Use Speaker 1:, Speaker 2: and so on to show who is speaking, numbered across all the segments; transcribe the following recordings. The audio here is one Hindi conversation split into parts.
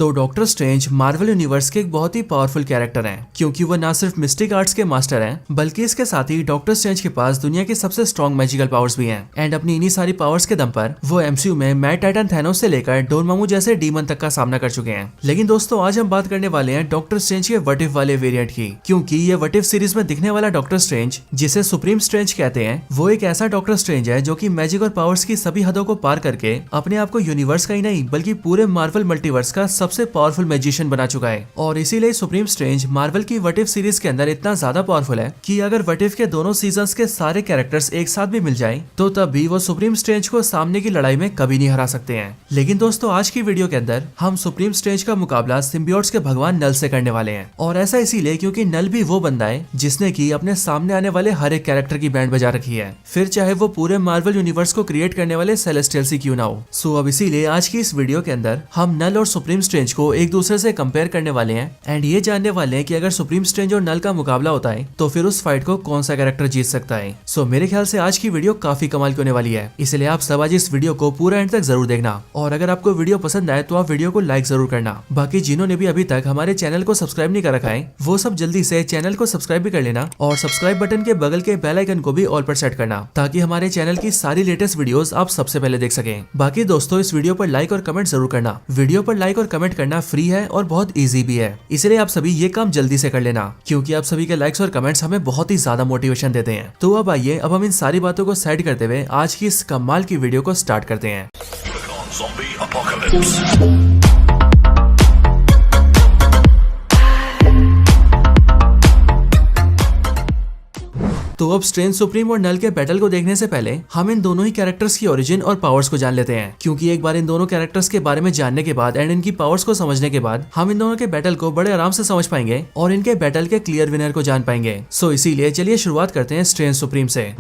Speaker 1: तो डॉक्टर स्ट्रेंज मार्वल यूनिवर्स के एक बहुत ही पावरफुल कैरेक्टर हैं, क्योंकि वो ना सिर्फ मिस्टिक आर्ट्स के मास्टर हैं, बल्कि इसके साथ ही डॉक्टर स्ट्रेंज के पास दुनिया के सबसे स्ट्रॉन्ग मैजिकल पावर्स भी हैं। एंड अपनी इन्हीं सारी पावर्स के दम पर वो एमसीयू में मैड टाइटन थैनोस से लेकर डोरमामू जैसे डीमन तक का सामना कर चुके हैं। लेकिन दोस्तों, आज हम बात करने वाले हैं डॉक्टर स्ट्रेंज के व्हाट इफ वाले वेरिएंट की, क्योंकि ये व्हाट इफ सीरीज में दिखने वाला डॉक्टर स्ट्रेंज, जिसे सुप्रीम स्ट्रेंज कहते हैं, वो एक ऐसा डॉक्टर स्ट्रेंज है जो कि मैजिक और पावर्स की सभी हदों को पार करके अपने आप को यूनिवर्स का ही नहीं बल्कि पूरे मार्वल मल्टीवर्स का सबसे पावरफुल मैजिशियन बना चुका है। और इसीलिए सुप्रीम स्ट्रेंज मार्वल की व्हाट इफ सीरीज के अंदर इतना ज्यादा पावरफुल है कि अगर व्हाट इफ के दोनों सीजन्स के सारे कैरेक्टर्स एक साथ भी मिल जाएं, तो तब भी वो सुप्रीम स्ट्रेंज को सामने की लड़ाई में कभी नहीं हरा सकते हैं। लेकिन दोस्तों, आज की वीडियो के अंदर हम सुप्रीम स्ट्रेंज का मुकाबला सिम्बियोट्स के भगवान नल से करने वाले हैं। और ऐसा इसीलिए क्योंकि नल भी वो बंदा है जिसने की अपने सामने आने वाले हर एक कैरेक्टर की बैंड बजा रखी है, फिर चाहे वो पूरे मार्वल यूनिवर्स को क्रिएट करने वाले सेलेस्टियल ही क्यों ना हो। सो अब इसीलिए आज की इस वीडियो के अंदर हम नल और सुप्रीम स्ट्रेंज को एक दूसरे से कंपेयर करने वाले हैं एंड ये जानने वाले हैं कि अगर सुप्रीम स्ट्रेंज और नल का मुकाबला होता है तो फिर उस फाइट को कौन सा कैरेक्टर जीत सकता है। सो मेरे ख्याल से आज की वीडियो काफी कमाल की होने वाली है, इसलिए आप सब आज इस वीडियो को पूरा एंड तक जरूर देखना। और अगर आपको वीडियो पसंद आए तो आप वीडियो को लाइक जरूर करना। बाकी जिन्होंने भी अभी तक हमारे चैनल को सब्सक्राइब नहीं कर रखा है, वो सब जल्दी से चैनल को सब्सक्राइब भी कर लेना और सब्सक्राइब बटन के बगल के बेल आइकन को भी ऑल पर सेट करना, ताकि हमारे चैनल की सारी लेटेस्ट वीडियोस आप सबसे पहले देख सकें। बाकी दोस्तों, इस वीडियो पर लाइक और कमेंट जरूर करना। वीडियो पर लाइक और कमेंट करना फ्री है और बहुत इजी भी है, इसलिए आप सभी ये काम जल्दी से कर लेना, क्योंकि आप सभी के लाइक्स और कमेंट्स हमें बहुत ही ज्यादा मोटिवेशन देते हैं। तो अब आइए, अब हम इन सारी बातों को साइड करते हुए आज की इस कमाल की वीडियो को स्टार्ट करते हैं। तो अब स्ट्रेंज सुप्रीम और नल के बैटल को देखने से पहले हम इन दोनों ही कैरेक्टर्स की ओरिजिन और पावर्स को जान लेते हैं, क्योंकि एक बार इन दोनों कैरेक्टर्स के बारे में जानने के बाद एंड इनकी पावर्स को समझने के बाद हम इन दोनों के बैटल को बड़े आराम से समझ पाएंगे और इनके बैटल के क्लियर विनर को जान पाएंगे। सो इसीलिए चलिए शुरुआत करते हैं स्ट्रेंज सुप्रीम से।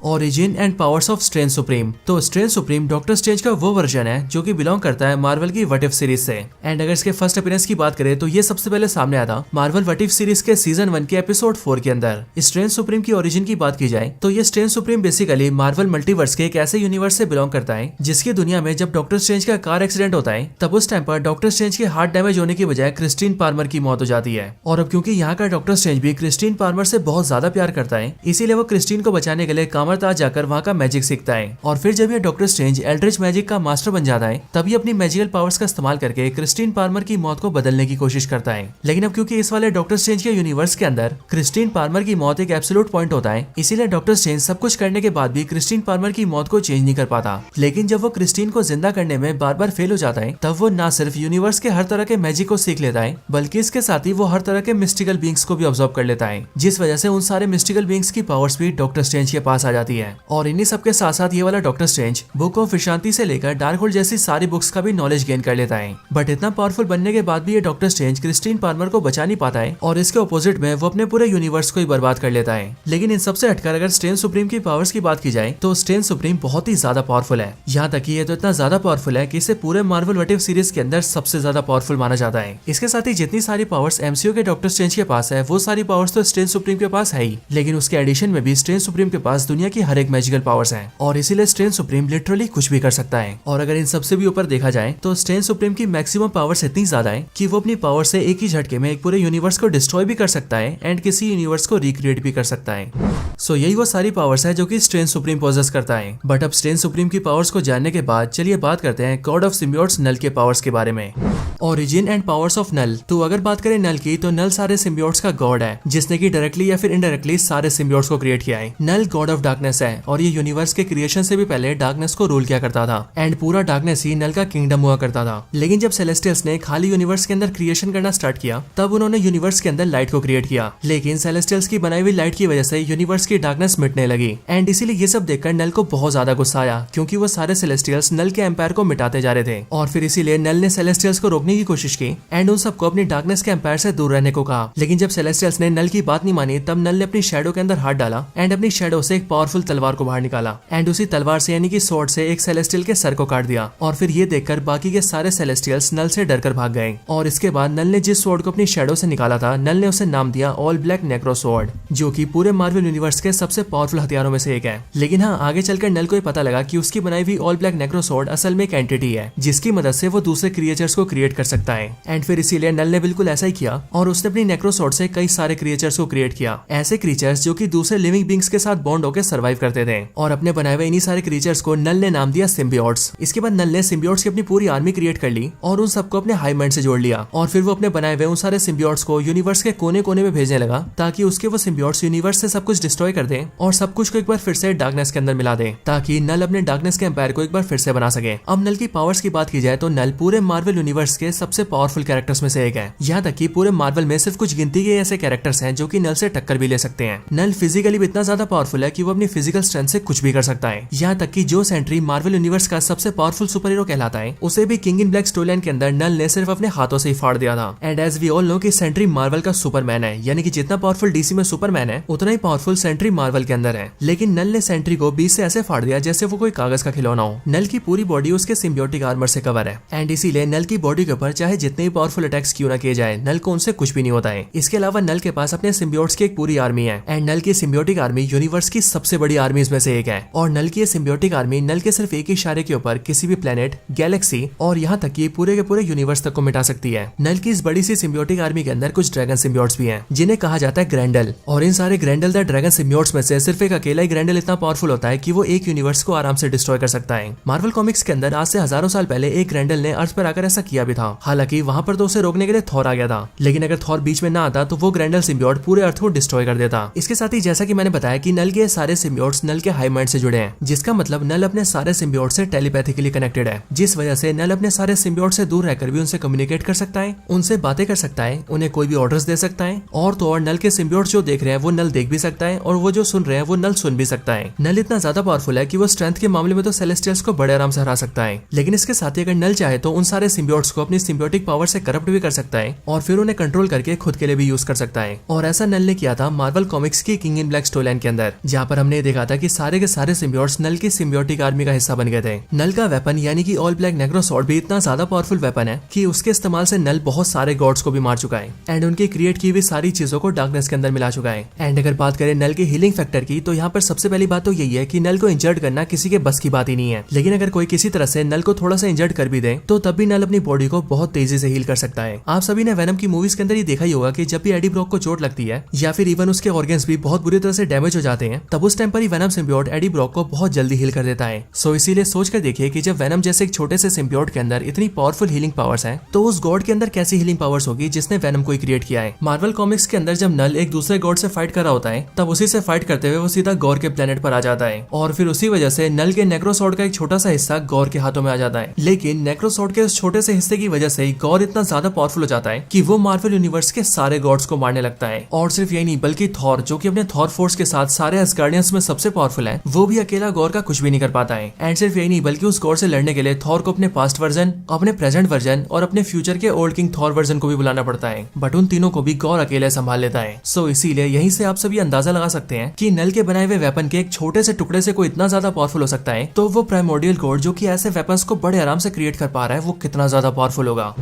Speaker 1: Origin and powers of strange supreme. तो स्ट्रेंज सुप्रीम डॉक्टर स्ट्रेंज का वो वर्जन है जो कि बिलोंग करता है मार्वल की व्हाट इफ सीरीज से। एंड अगर इसके फर्स्ट अपीयरेंस की बात करें तो ये सबसे पहले सामने आया था मार्वल व्हाट इफ सीरीज के सीजन 1 के एपिसोड 4 के अंदर। स्ट्रेंज सुप्रीम की ओरिजिन की बात की जाए तो ये strange supreme basically Marvel multiverse के एक ऐसे यूनिवर्स से बिलोंग करता है जिसकी दुनिया में जब डॉक्टर स्ट्रेंज का कार एक्सीडेंट होता है, तब उस टाइम पर डॉक्टर स्ट्रेंज के हार्ट डैमेज होने की बजाय क्रिस्टीन पार्मर की मौत हो जाती है। और अब क्योंकि यहाँ का डॉक्टर स्ट्रेंज भी क्रिस्टीन पार्मर से बहुत ज्यादा प्यार करता है, इसीलिए वो क्रिस्टीन को बचाने के लिए कामरताज जाकर वहाँ का मैजिक सीखता है। और फिर जब ये डॉक्टर स्ट्रेंज एल्ड्रिच मैजिक का मास्टर बन जाता है, तभी अपनी मैजिकल पावर्स का इस्तेमाल करके क्रिस्टीन पार्मर की मौत को बदलने की कोशिश करता है। लेकिन अब क्योंकि इस वाले डॉक्टर स्ट्रेंज के यूनिवर्स के अंदर क्रिस्टीन पार्मर की मौत एक एब्सोल्यूट पॉइंट होता है, इसीलिए डॉक्टर स्ट्रेंज सब कुछ करने के बाद भी क्रिस्टीन पार्मर की मौत को चेंज नहीं कर पाता। लेकिन जब वो क्रिस्टीन को जिंदा करने में बार बार फेल हो जाता है, तब वो ना सिर्फ यूनिवर्स के हर तरह के मैजिक को सीख लेता है, बल्कि इसके साथ ही वो हर तरह के मिस्टिकल बीइंग्स को भी ऑब्जर्व कर लेता है, जिस वजह से उन सारे मिस्टिकल बीइंग्स की पावर्स भी डॉक्टर स्ट्रेंज के पास आ जाती है। और इन्हीं सबके साथ साथ ये वाला डॉक्टर स्ट्रेंज बुक ऑफ विशांति से लेकर डार्क होल्ड जैसी सारी बुक्स का भी नॉलेज गेन कर लेता है। बट इतना पावरफुल बनने के बाद भी ये डॉक्टर स्ट्रेंज क्रिस्टीन पार्मर को बचा नहीं पाता है, और इसके ऑपोजिट में वो अपने पूरे यूनिवर्स को ही बर्बाद कर लेता है। लेकिन इन सबसे हटकर अगर स्ट्रेंज सुप्रीम की पावर्स की बात की जाए तो स्ट्रेंज सुप्रीम बहुत ही ज्यादा पावरफुल है। यहाँ तक कि ये तो इतना ज्यादा पावरफुल है कि इसे पूरे मार्वल व्हाट इफ सीरीज के अंदर सबसे ज्यादा पावरफुल माना जाता है। इसके साथ ही जितनी सारी पावर्स एमसीयू के डॉक्टर स्ट्रेंज के पास है, वो सारी पावर्स तो स्ट्रेंज सुप्रीम के पास है ही, लेकिन उसके एडिशन में भी स्ट्रेंज सुप्रीम के पास दुनिया की हर एक मैजिकल पावर्स हैं, और इसीलिए स्ट्रेंज सुप्रीम लिटरली कुछ भी कर सकता है। और अगर इन सबसे भी ऊपर देखा जाए तो स्ट्रेंज सुप्रीम की मैक्सिमम पावर्स इतनी ज्यादा है कि वो अपनी पावर से एक ही झटके में एक पूरे यूनिवर्स को डिस्ट्रॉय भी कर सकता है एंड किसी यूनिवर्स को रिक्रिएट भी कर सकता है। सो यही वो सारी पावर्स है जो कि स्ट्रेंज सुप्रीम पोजेस करता है। बट अब स्ट्रेंज सुप्रीम की पावर्स को जानने के बाद चलिए बात करते हैं गॉड ऑफ सिम्बियोट्स नल के पावर्स के बारे में। Origin and powers of Knull. तो अगर बात करें नल की, तो नल सारे सिम्बियोट्स का गॉड है, जिसने कि डायरेक्टली या फिर इनडायरेक्टली सारे सिम्बियोट्स को क्रिएट किया है। नल गॉड ऑफ डार्कनेस है और ये यूनिवर्स के क्रिएशन से भी पहले डार्कनेस को रूल किया करता था एंड पूरा डार्कनेस ही नल का किंगडम हुआ करता था। लेकिन जब सेलेस्टियल्स ने खाली यूनिवर्स के अंदर क्रिएशन करना स्टार्ट किया, तब उन्होंने यूनिवर्स के अंदर लाइट को क्रिएट किया। लेकिन सेलेस्टियल्स की बनाई हुई लाइट की वजह से यूनिवर्स की डार्कनेस मिटने लगी एंड इसीलिए ये सब देखकर नल को बहुत ज्यादा गुस्सा आया, क्योंकि वो सारे सेलेस्टियल्स नल के एम्पायर को मिटाते जा रहे थे। और फिर इसीलिए नल ने सेलेस्टियल्स को रोकने की कोशिश की एंड उन सबको अपनी डार्कनेस के एम्पायर से दूर रहने को कहा। लेकिन जब सेलेस्टियल्स ने नल की बात नहीं मानी, तब नल ने अपनी शैडो के अंदर हाथ डाला एंड अपनी शैडो से एक पावरफुल तलवार को बाहर निकाला एंड उसी तलवार से यानी कि स्वॉर्ड से एक सेलेस्टियल के सर को काट दिया। और फिर ये देखकर बाकी के सारे सेलेस्टियल्स नल से डरकर भाग गए। और इसके बाद नल ने जिस स्वॉर्ड को अपनी शैडो से निकाला था, नल ने उसे नाम दिया ऑल ब्लैक नेक्रो स्वॉर्ड, जो कि पूरे मार्वल यूनिवर्स यूनिवर्स के सबसे पावरफुल हथियारों में से एक है। लेकिन हाँ, आगे चलकर नल को ये पता लगा कि उसकी बनाई हुई ऑल ब्लैक नेक्रोसॉर्ड असल में एक एंटिटी है जिसकी मदद से वो दूसरे क्रिएचर्स को क्रिएट कर सकता है। एंड फिर इसीलिए नल ने बिल्कुल ऐसा ही किया और उसने अपनी नेक्रोसॉर्ड से कई सारे क्रिएचर्स को क्रिएट किया, ऐसे क्रिएचर्स जो कि दूसरे लिविंग बींग्स के साथ बॉन्ड होकर सर्वाइव करते थे। और अपने बनाए हुए इन्हीं सारे क्रिएचर्स को नल ने नाम दिया सिम्बियोट्स। इसके बाद नल ने सिम्बियोट्स की अपनी पूरी आर्मी क्रिएट कर ली और उन सबको अपने हाई माइंड से जोड़ लिया और फिर वो अपने बनाए हुए उन सारे सिम्बियोट्स को यूनिवर्स के कोने कोने में भेजने लगा ताकि उसके वो सिम्बियोट्स यूनिवर्स से सब कुछ डिस्ट्रॉय कर दे और सब कुछ को एक बार फिर से डार्कनेस के अंदर मिला दे ताकि नल अपने डार्कनेस के एम्पायर को एक बार फिर से बना सके। अब नल की पावर्स की बात की जाए तो नल पूरे मार्वल यूनिवर्स के सबसे पावरफुल कैरेक्टर्स में से एक है। यहाँ तक कि पूरे मार्वल में सिर्फ कुछ गिनती के ऐसे कैरेक्टर्स हैं जो कि नल से टक्कर भी ले सकते हैं। नल फिजिकली भी इतना ज्यादा पावरफुल है कि वो अपनी फिजिकल स्ट्रेंथ से कुछ भी कर सकता है। यहाँ तक कि जो सेंट्री मार्वल यूनिवर्स का सबसे पावरफुल सुपर हीरो कहलाता है उसे भी किंग इन ब्लैक स्टोरीलाइन के अंदर नल ने सिर्फ अपने हाथों से ही फाड़ दिया था। And as we all know कि सेंट्री मार्वल का सुपरमैन है, यानी कि जितना पावरफुल डीसी में सुपरमैन है उतना ही पावरफुल सेंट्री मार्वल के अंदर है। लेकिन नल ने सेंट्री को बीच से ऐसे फाड़ दिया जैसे वो कोई कागज का खिलौना हो। नल की पूरी बॉडी उसके सिम्बियोटिक आर्मर से कवर है एंड इसीलिए नल की बॉडी के ऊपर चाहे जितने भी पावरफुल अटैक्स क्यों ना किए जाए नल को उनसे कुछ भी नहीं होता है। इसके अलावा नल के पास अपने सिम्बियोट्स की एक पूरी आर्मी है एंड नल की सिम्बियोटिक आर्मी यूनिवर्स की सबसे बड़ी आर्मीज में से एक है। और नल की सिम्बियोटिक आर्मी नल के सिर्फ एक ही इशारे के ऊपर किसी भी प्लेनेट, गैलेक्सी और यहाँ तक कि पूरे के पूरे यूनिवर्स तक को मिटा सकती है। नल की इस बड़ी सी सिम्बियोटिक आर्मी के अंदर कुछ ड्रैगन सिम्बियोट्स भी हैं जिन्हें कहा जाता है ग्रैंडल। और इन सारे ग्रैंडल द ड्रैगन सिम्बियोट्स में से सिर्फ एक अकेला ही ग्रैंडल इतना पावरफुल होता है कि वो एक यूनिवर्स को आराम से डिस्ट्रॉय कर सकता है। मार्वल कॉमिक्स के अंदर आज से हजारों साल पहले एक ग्रैंडल ने अर्थ पर आकर ऐसा किया भी था। हालांकि वहां पर तो उसे रोकने के लिए थॉर आ गया था, लेकिन अगर थॉर बीच में ना आता तो वो ग्रैंडल सिम्बियोट पूरे अर्थ को डिस्ट्रॉय कर देता। इसके साथ ही जैसा कि मैंने बताया कि नल के सारे सिम्बियोट्स नल के हाई माइंड से जुड़े हैं, जिसका मतलब नल अपने सारे सिम्बियोट से टेलीपैथिकली कनेक्टेड है, जिस वजह से नल अपने सारे सिम्बियोट से दूर रहकर भी उनसे कम्युनिकेट कर सकता है, उनसे बातें कर सकता है, उन्हें कोई भी ऑर्डर्स दे सकता है। और तो और नल के सिम्बियोट्स जो देख रहे हैं वो नल देख भी सकता है और वो जो सुन रहे हैं वो नल सुन भी सकता है। नल इतना ज्यादा पावरफुल है कि वो स्ट्रेंथ के मामले में तो सेलेस्टियल्स को बड़े आराम से हरा सकता है। लेकिन इसके साथ ही अगर नल चाहे तो उन सारे सिम्बियोट्स को अपनी सिम्बियोटिक पावर से करप्ट भी कर सकता है और फिर उन्हें कंट्रोल करके खुद के लिए भी यूज कर सकता है। और ऐसा नल ने किया था मार्वल कॉमिक्स की किंग इन ब्लैक स्टोरीलाइन के अंदर, जहाँ पर हमने देखा था कि सारे के सारे सिम्बियोट्स नल की सिम्बियोटिक आर्मी का हिस्सा बन गए थे। नल का वेपन यानी कि ऑल ब्लैक नेक्रोसॉर्ड भी इतना ज्यादा पावरफुल वेपन है कि उसके इस्तेमाल से नल बहुत सारे गॉड्स को भी मार चुका है एंड उनकी क्रिएट की हुई सारी चीजों को डार्कनेस के अंदर मिला चुका है। एंड अगर बात करें नल के हीलिंग फैक्टर की तो यहाँ पर सबसे पहली बात तो यही है कि नल को इंजर्ड करना किसी के बस की बात ही नहीं है। लेकिन अगर कोई किसी तरह से नल को थोड़ा सा इंजर्ड कर भी दे तो तब भी नल अपनी बॉडी को बहुत तेजी से हील कर सकता है। आप सभी ने वेनम की मूवीज के अंदर ये देखा ही होगा कि जब भी एडी ब्रॉक को चोट लगती है या फिर इवन उसके ऑर्गन्स भी बहुत बुरी तरह से डैमेज हो जाते हैं तब उस टाइम पर ही वेनम सिम्बियोट एडी ब्रॉक को बहुत जल्दी हील कर देता है। सो इसीलिए सोच कर देखिए कि जब वेनम जैसे एक छोटे से सिम्बियोट के अंदर इतनी पावरफुल हीलिंग पावर्स हैं तो उस गॉड के अंदर कैसी हीलिंग पावर्स होगी जिसने वेनम को क्रिएट किया है। मार्वल कॉमिक्स के अंदर जब नल एक दूसरे गॉड से फाइट कर रहा होता है तब उसी से फाइट करते हुए वो सीधा गौर के प्लेनेट पर आ जाता है और फिर उसी वजह से नल के नेक्रोसॉर्ड का एक छोटा सा हिस्सा गौर के हाथों में आ जाता है। लेकिन नेक्रोसॉर्ड के उस छोटे से हिस्से की वजह से गौर इतना ज्यादा पावरफुल हो जाता है कि वो मार्वल यूनिवर्स के सारे गॉड्स को मारने लगता है। और सिर्फ यही नहीं बल्कि थॉर जो कि अपने थॉर फोर्स के साथ सारे एस्गार्डियंस में सबसे पावरफुल है, वो भी अकेला गौर का कुछ भी नहीं कर पाता है। एंड सिर्फ यही नहीं बल्कि उस गौर से लड़ने के लिए थॉर को अपने पास्ट वर्जन, अपने प्रेजेंट वर्जन और अपने फ्यूचर के ओल्ड किंग थॉर वर्जन को भी बुलाना पड़ता है, बट उन तीनों को भी गौर अकेले संभाल लेता है। सो इसीलिए यहीं से आप सभी अंदाजा लगा सकते हैं कि नल के बनाए हुए वेपन के एक छोटे से टुकड़े से कोई इतना ज्यादा पावरफुल हो सकता है तो वो प्राइमोर्डियल गॉड जो कि ऐसे वेपन्स को बड़े आराम से क्रिएट कर पा रहा है वो कितना ज्यादा पावरफुल होगा।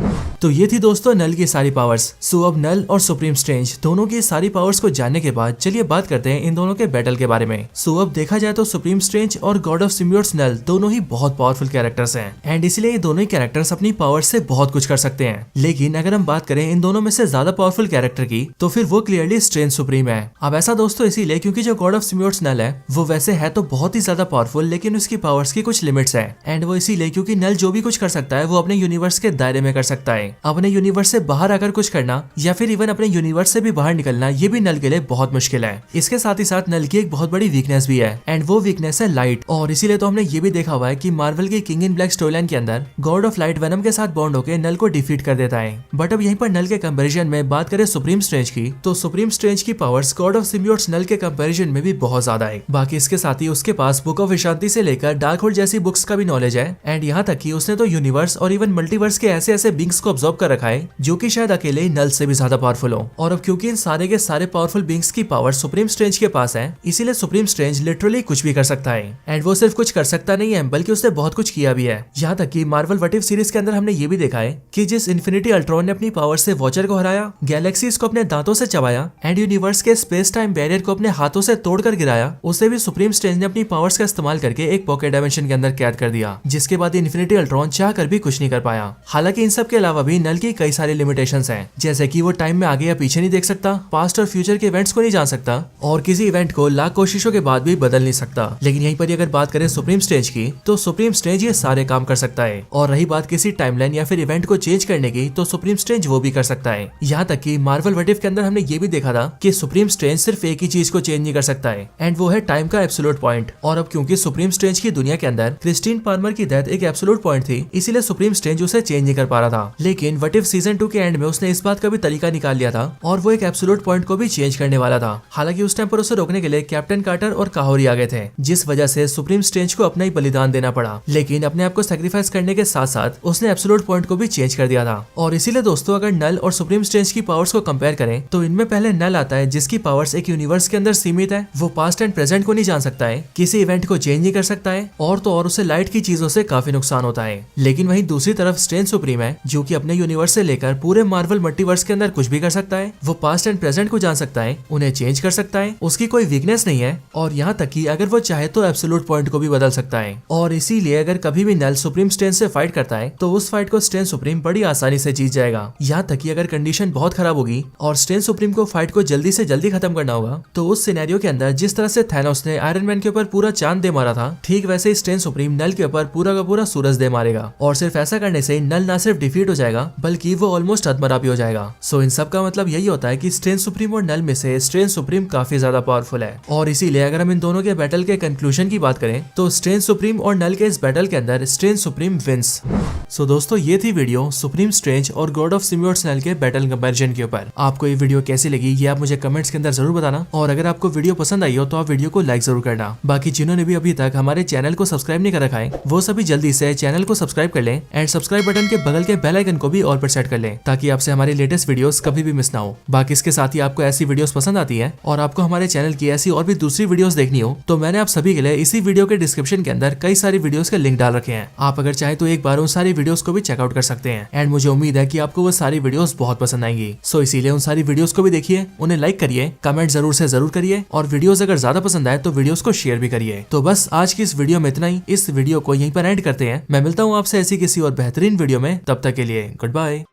Speaker 1: तो ये थी दोस्तों नल की सारी पावर्स। सो अब नल और सुप्रीम स्ट्रेंज दोनों की सारी पावर्स को जानने के बाद चलिए बात करते हैं इन दोनों के बैटल के बारे में। सो अब देखा जाए तो सुप्रीम स्ट्रेंज और गॉड ऑफ सिम्बियोट्स नल दोनों ही बहुत पावरफुल कैरेक्टर्स हैं एंड इसलिए ये दोनों ही कैरेक्टर्स अपनी पावर से बहुत कुछ कर सकते हैं। लेकिन अगर हम बात करें इन दोनों में से ज्यादा पावरफुल कैरेक्टर की तो फिर वो क्लियरली स्ट्रेंज सुप्रीम है। अब ऐसा दोस्तों इसीलिए क्योंकि जो गॉड ऑफ सिम्बियोट्स नल है वो वैसे है तो बहुत ही ज्यादा पावरफुल, लेकिन उसकी पावर्स की कुछ लिमिट्स है एंड वो इसीलिए क्योंकि नल जो भी कुछ कर सकता है वो अपने यूनिवर्स के दायरे में कर सकता है। अपने यूनिवर्स से बाहर आकर कुछ करना या फिर इवन अपने यूनिवर्स से भी बाहर निकलना ये भी नल के लिए बहुत मुश्किल है। इसके साथ ही साथ नल की एक बहुत बड़ी वीकनेस भी है एंड वो वीकनेस है लाइट। और इसीलिए तो हमने ये भी देखा हुआ है कि मार्वल की किंग इन ब्लैक स्टोरीलाइन के अंदर गॉड ऑफ लाइट वेनम के साथ बॉन्ड होकर नल को डिफीट कर देता है। बट अब यहीं पर नल के कंपैरिजन में बात करें सुप्रीम स्ट्रेंज की तो सुप्रीम स्ट्रेंज की पावर्स गॉड ऑफ सिम्बियोट्स नल के कंपैरिजन में भी बहुत ज्यादा है। बाकी इसके साथ ही उसके पास बुक ऑफ विशांति से लेकर डार्क होल्ड जैसी बुक्स का भी नॉलेज है एंड यहाँ तक कि उसने तो यूनिवर्स और इवन मल्टीवर्स के ऐसे ऐसे बींग्स को ऑब्जर्व कर रखा है जो कि शायद अकेले ही नल से भी ज्यादा पावरफुल हो। और अब क्योंकि इन सारे के सारे पावरफुल बींग्स की पावर सुप्रीम स्ट्रेंज के पास है इसीलिए सुप्रीम स्ट्रेंज लिटरली कुछ भी कर सकता है एंड वो सिर्फ कुछ कर सकता नहीं है बल्कि उसने बहुत कुछ किया भी है। यहाँ तक कि मार्वल व्हाट इफ सीरीज के अंदर हमने ये भी देखा है कि जिस इन्फिनिटी अल्ट्रॉन ने अपनी पावर से वॉचर को हराया, गैलेक्सीज को अपने दांतों से चबाया एंड यूनिवर्स के स्पेस टाइम बैरियर को अपने अपने हाथों से तोड़कर गिराया उसे भी सुप्रीम स्ट्रेंज ने अपनी पावर्स का इस्तेमाल करके एक पॉकेट डायमेंशन के अंदर कैद कर दिया, जिसके बाद इन्फिनिटी अल्ट्रॉन चाह कर भी कुछ नहीं कर पाया। हालांकि इन सब के अलावा भी नल की कई सारी लिमिटेशंस हैं, जैसे कि वो टाइम में आगे या पीछे नहीं देख सकता, पास्ट और फ्यूचर के इवेंट्स को नहीं जान सकता और किसी इवेंट को लाख कोशिशों के बाद भी बदल नहीं सकता। लेकिन यहीं पर अगर बात करें सुप्रीम स्ट्रेंज की, तो सुप्रीम स्ट्रेंज ये सारे काम कर सकता है। और रही बात किसी टाइमलाइन या फिर इवेंट को चेंज करने की, तो सुप्रीम स्ट्रेंज वो भी कर सकता है। यहाँ तक कि मार्वल व्हाट इफ के अंदर हमने ये भी देखा था कि सुप्रीम स्ट्रेंज सिर्फ एक ही चीज को चेंज नहीं कर सकता है, एंड वो है टाइम का एब्सोल्यूट पॉइंट। और अब क्योंकि सुप्रीम स्ट्रेंज की दुनिया के अंदर क्रिस्टीन पार्मर की डेथ एक एब्सोल्यूट पॉइंट थी, इसीलिए सुप्रीम स्ट्रेंज उसे चेंज नहीं कर पा रहा था। लेकिन व्हाट इफ सीजन 2 के एंड में उसने इस बात का भी तरीका निकाल लिया था और वो एक एब्सोल्यूट पॉइंट को भी चेंज करने वाला था। हालांकि उस टाइम पर उसे रोकने के लिए कैप्टन कार्टर और काहोरी आ गए थे, जिस वजह से सुप्रीम स्ट्रेंज को अपना ही बलिदान देना पड़ा। लेकिन अपने आप को सैक्रिफाइस करने के साथ साथ उसने एब्सोल्यूट पॉइंट को भी चेंज कर दिया था। और इसीलिए दोस्तों, अगर नल और सुप्रीम स्ट्रेंज की पावर्स को कंपेयर करें, तो इनमें पहले नल आता है, जिसकी पावर्स एक यूनिवर्स के अंदर सीमित है। वो पास्ट एंड प्रेजेंट को नहीं जान सकता है, किसी इवेंट को चेंज नहीं कर सकता है, और तो और उसे लाइट की चीजों से काफी नुकसान होता है। लेकिन वहीं दूसरी तरफ स्ट्रेंज सुप्रीम है, जो कि अपने यूनिवर्स से लेकर पूरे मार्वल मल्टीवर्स के अंदर कुछ भी कर सकता है। वो पास्ट एंड प्रेजेंट को जान सकता है, उन्हें चेंज कर सकता है, उसकी कोई वीकनेस नहीं है, और यहाँ तक कि अगर वो चाहे तो एब्सोल्यूट पॉइंट को भी बदल सकता है। और इसीलिए अगर कभी भी नल सुप्रीम स्ट्रेंज से फाइट करता है, तो उस फाइट को स्ट्रेंज सुप्रीम बड़ी आसानी से जीत जाएगा। यहाँ तक कि अगर कंडीशन बहुत खराब होगी और स्ट्रेंज सुप्रीम को फाइट को जल्दी से जल्दी खत्म करना होगा, तो उस सिनेरियो के अंदर जिस तरह से थैनोस ने आयरन मैन के ऊपर पूरा चांद दे मारा था, ठीक वैसे ही स्ट्रेंज सुप्रीम नल के ऊपर पूरा का पूरा सूरज दे मारेगा। और सिर्फ ऐसा करने से नल ना सिर्फ डिफीट हो जाएगा, बल्कि वो ऑलमोस्ट अधमरा भी हो जाएगा। सो इन सब का मतलब यही होता है कि स्ट्रेंज सुप्रीम और नल में से स्ट्रेंज सुप्रीम काफी ज्यादा पावरफुल है। और इसीलिए अगर हम इन दोनों के बैटल के कंक्लूजन की बात करें, तो स्ट्रेंज सुप्रीम और नल के इस बैटल के अंदर स्ट्रेंज सुप्रीम विंस। सो दोस्तों, ये थी वीडियो सुप्रीम स्ट्रेंज और गॉड ऑफ सिम्बियोट्स नल के बैटल कंपैरिजन के ऊपर। आपको ये वीडियो कैसी लगी, ये आप मुझे कमेंट्स के अंदर जरूर बताना। और अगर आपको वीडियो पसंद आई हो, तो आप वीडियो को लाइक जरूर करना। बाकी जिन्होंने भी अभी तक हमारे चैनल को सब्सक्राइब नहीं कर रखा है, वो सभी जल्दी से चैनल को सब्सक्राइब कर लें एंड सब्सक्राइब बटन के बगल के बेल आइकन को भी ऑल पर सेट कर लें, ताकि आपसे हमारे लेटेस्ट वीडियोस कभी भी मिस ना हो। बाकी इसके साथ ही आपको ऐसी वीडियोस पसंद आती है और आपको हमारे चैनल की ऐसी और भी दूसरी वीडियोस देखनी हो, तो मैंने आप सभी के लिए इसी वीडियो के डिस्क्रिप्शन के अंदर कई सारी वीडियोस के लिंक डाल रखे हैं। आप अगर चाहे तो एक बार उन सारी वीडियोस को भी चेकआउट कर सकते हैं। एंड मुझे उम्मीद है कि आपको वो सारी वीडियोस बहुत पसंद आएंगी। सो इसीलिए उन सारी वीडियोस को भी देखिए, उन्हें लाइक करिए, कमेंट जरूर से जरूर करिए, और वीडियोस अगर ज्यादा पसंद आए तो वीडियोस को शेयर भी करिए। तो बस आज की इस वीडियो में इतना ही। इस वीडियो को यहीं पर एंड करते हैं। मैं मिलता हूँ आपसे ऐसी किसी और बेहतरीन वीडियो में। तब तक के लिए गुड बाय।